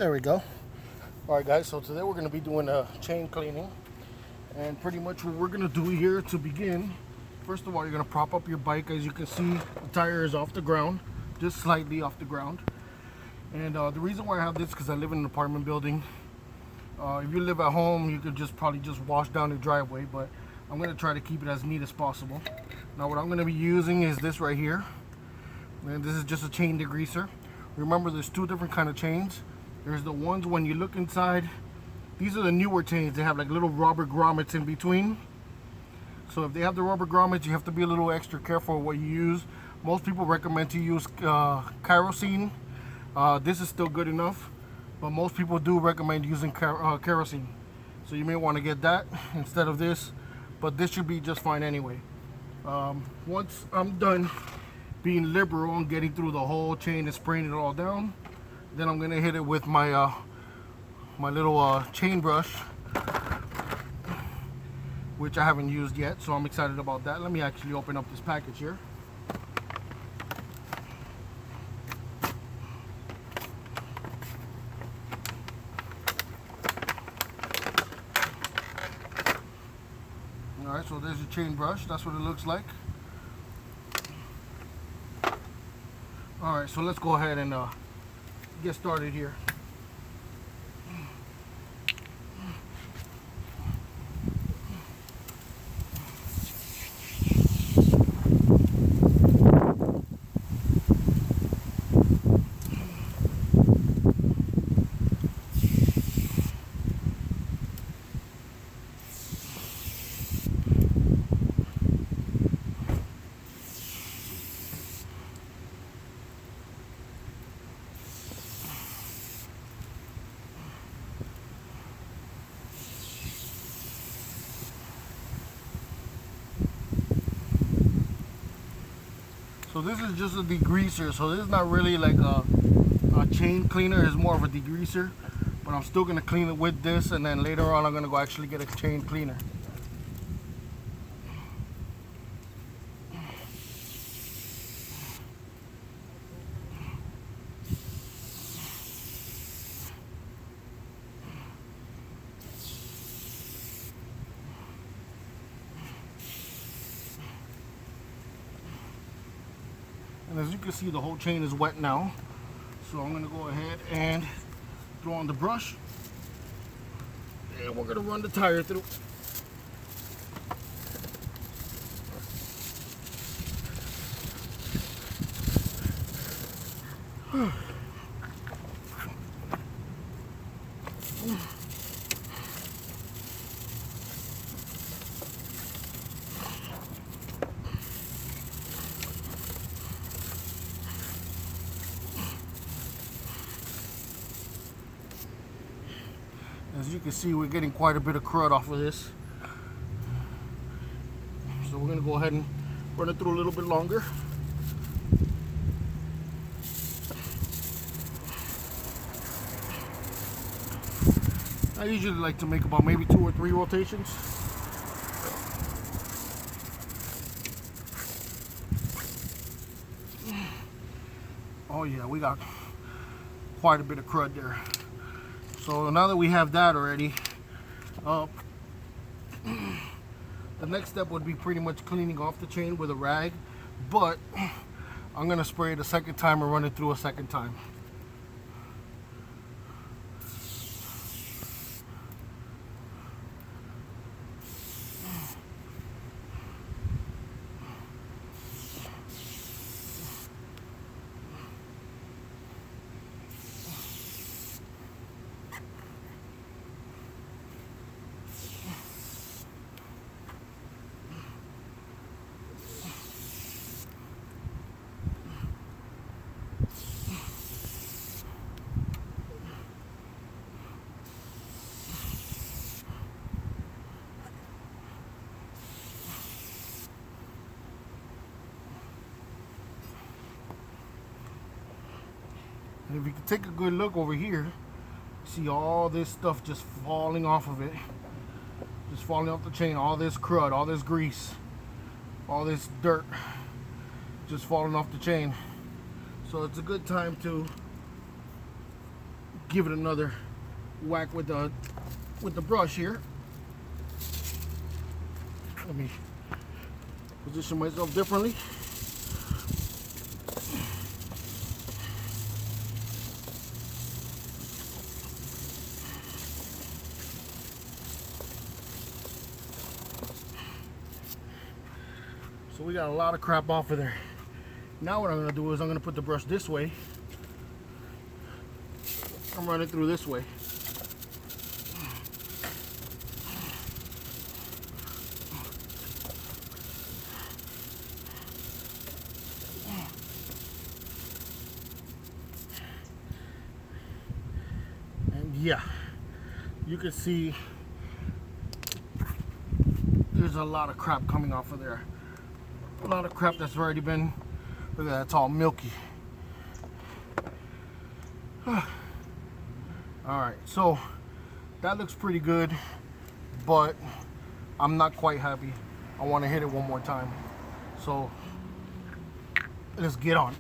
There we go. Alright guys, so today we're going to be doing a chain cleaning. And pretty much what we're going to do here to begin, first of all, you're going to prop up your bike. As you can see, the tire is off the ground, just slightly off the ground. And the reason why I have this is because I live in an apartment building. If you live at home, you could probably just wash down the driveway, but I'm going to try to keep it as neat as possible. Now what I'm going to be using is this right here. And this is just a chain degreaser. Remember, there's two different kind of chains. There's the ones when you look inside. These are the newer chains. They have like little rubber grommets in between. So if they have the rubber grommets, you have to be a little extra careful what you use. Most people recommend to use kerosene. This is still good enough, but most people do recommend using kerosene. So you may want to get that instead of this, but this should be just fine anyway. Once I'm done being liberal and getting through the whole chain and spraying it all down, then I'm gonna hit it with my my little chain brush, which I haven't used yet, so I'm excited about that. Let me actually open up this package here. Alright, so there's your chain brush. That's what it looks like. Alright, so let's go ahead and get started here. So this is just a degreaser, so this is not really like a chain cleaner, it's more of a degreaser, but I'm still going to clean it with this, and then later on I'm going to go actually get a chain cleaner. And as you can see, the whole chain is wet now. So I'm going to go ahead and throw on the brush. And we're going to run the tire through. As you can see, we're getting quite a bit of crud off of this. So we're going to go ahead and run it through a little bit longer. I usually like to make about maybe 2 or 3 rotations. Oh yeah, we got quite a bit of crud there. So now that we have that already, the next step would be pretty much cleaning off the chain with a rag, but I'm going to spray it a second time and run it through a second time. And if you can take a good look over here, see all this stuff just falling off of it. Just falling off the chain, all this crud, all this grease, all this dirt just falling off the chain. So it's a good time to give it another whack with the brush here. Let me position myself differently. So we got a lot of crap off of there. Now what I'm gonna do is I'm gonna put the brush this way. I'm running through this way. And yeah, you can see there's a lot of crap coming off of there. A lot of crap that's already been, look at that, it's all milky. Alright, so that looks pretty good, but I'm not quite happy. I want to hit it one more time. So let's get on it.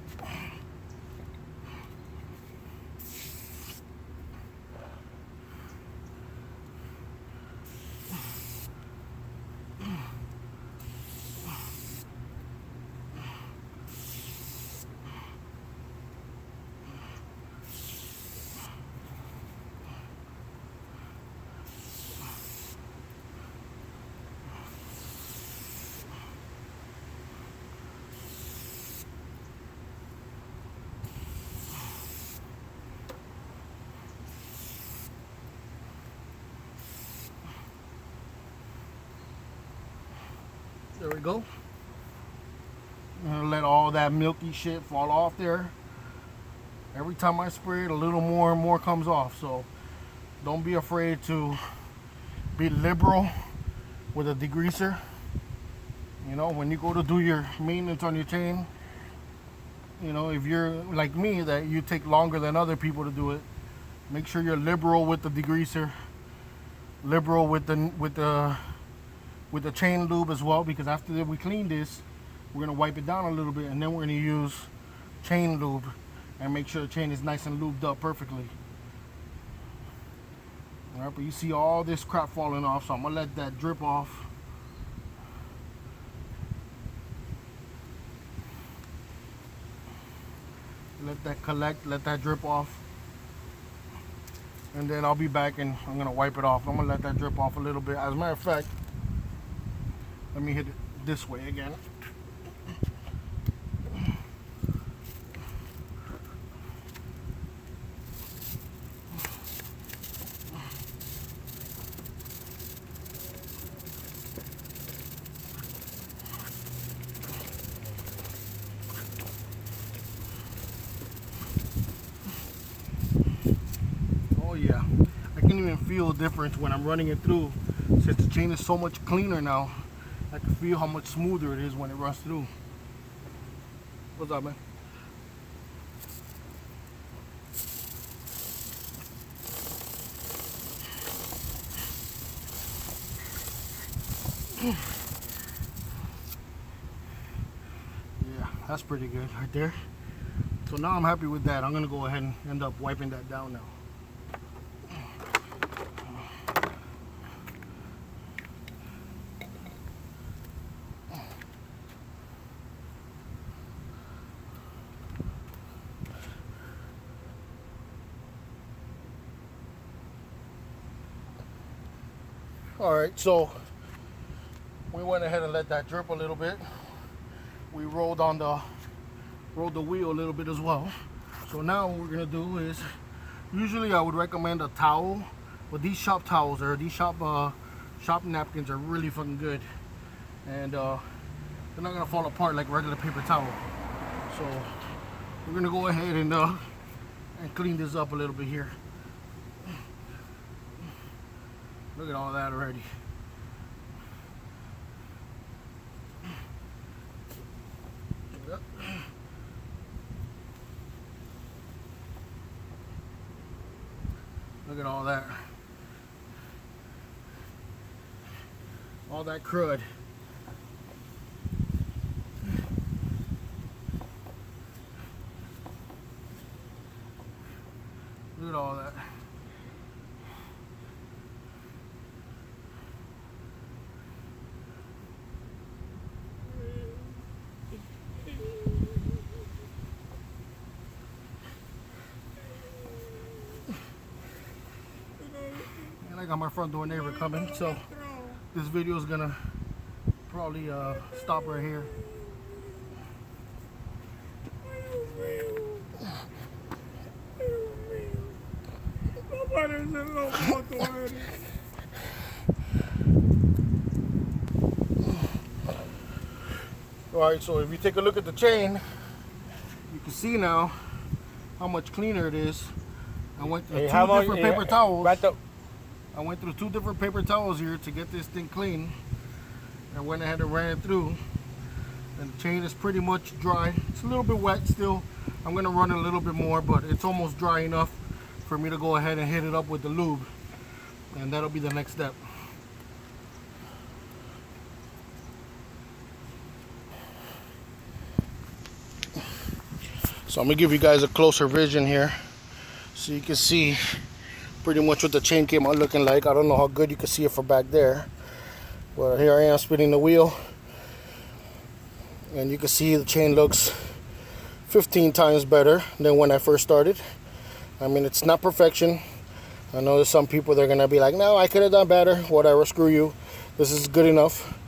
There we go. I'm gonna let all that milky shit fall off there. Every time I spray it, a little more and more comes off. So don't be afraid to be liberal with a degreaser. You know, when you go to do your maintenance on your chain, you know, if you're like me, that you take longer than other people to do it, make sure you're liberal with the degreaser, liberal with the chain lube as well, because after we clean this, we're gonna wipe it down a little bit, and then we're gonna use chain lube and make sure the chain is nice and lubed up perfectly. All right, but you see all this crap falling off, so I'm gonna let that drip off. Let that collect, let that drip off. And then I'll be back and I'm gonna wipe it off. I'm gonna let that drip off a little bit. As a matter of fact, let me hit it this way again. Oh yeah, I can even feel a difference when I'm running it through. Since the chain is so much cleaner now, I can feel how much smoother it is when it runs through. What's up, man? Yeah, that's pretty good right there. So now I'm happy with that. I'm gonna go ahead and end up wiping that down now. All right, so we went ahead and let that drip a little bit. We rolled the wheel a little bit as well. So now what we're gonna do is, usually I would recommend a towel, but these shop towels or these shop napkins are really fucking good, and they're not gonna fall apart like regular paper towel. So we're gonna go ahead and clean this up a little bit here. Look at all that already. Look at all that. All that crud. Look at all that. I got my front door neighbor coming, so this video is gonna probably stop right here. Alright, so if you take a look at the chain, you can see now how much cleaner it is. I went through two different paper towels. I went through 2 different paper towels here to get this thing clean. I went ahead and ran it through. And the chain is pretty much dry. It's a little bit wet still. I'm going to run it a little bit more, but it's almost dry enough for me to go ahead and hit it up with the lube. And that'll be the next step. So I'm going to give you guys a closer vision here so you can see pretty much what the chain came out looking like. I don't know how good you can see it from back there, but here I am spinning the wheel, and you can see the chain looks 15 times better than when I first started. I mean, it's not perfection. I know there's some people that are gonna be like, no, I could have done better. Whatever, screw you. This is good enough.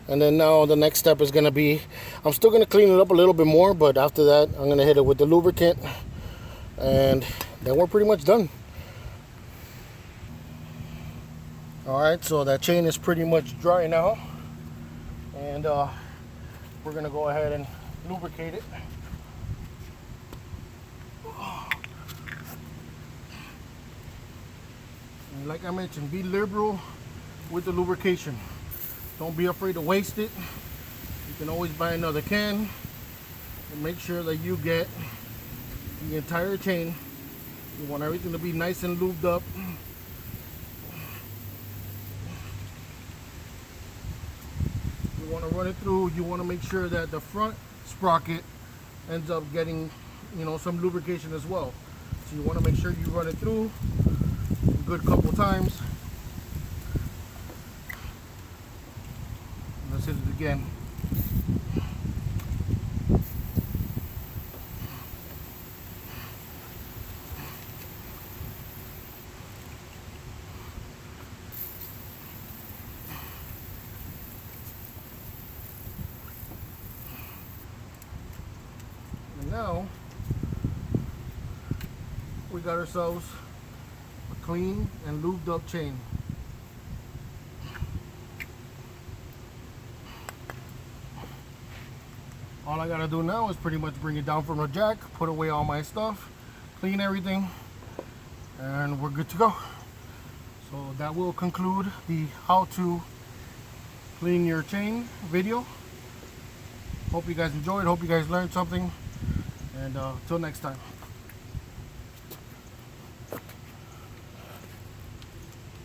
And then now the next step is gonna be, I'm still gonna clean it up a little bit more, but after that I'm gonna hit it with the lubricant, and then we're pretty much done. Alright, so that chain is pretty much dry now, and we're gonna go ahead and lubricate it. And like I mentioned, be liberal with the lubrication. Don't be afraid to waste it. You can always buy another can, and make sure that you get the entire chain. You want everything to be nice and lubed up. You want to run it through. You want to make sure that the front sprocket ends up getting, you know, some lubrication as well. So you want to make sure you run it through a good couple times. Let's hit it again. And now we got ourselves a clean and lubed up chain. All I gotta do now is pretty much bring it down from the jack, put away all my stuff, clean everything, and we're good to go. So that will conclude the how to clean your chain video. Hope you guys enjoyed, hope you guys learned something, and until next time.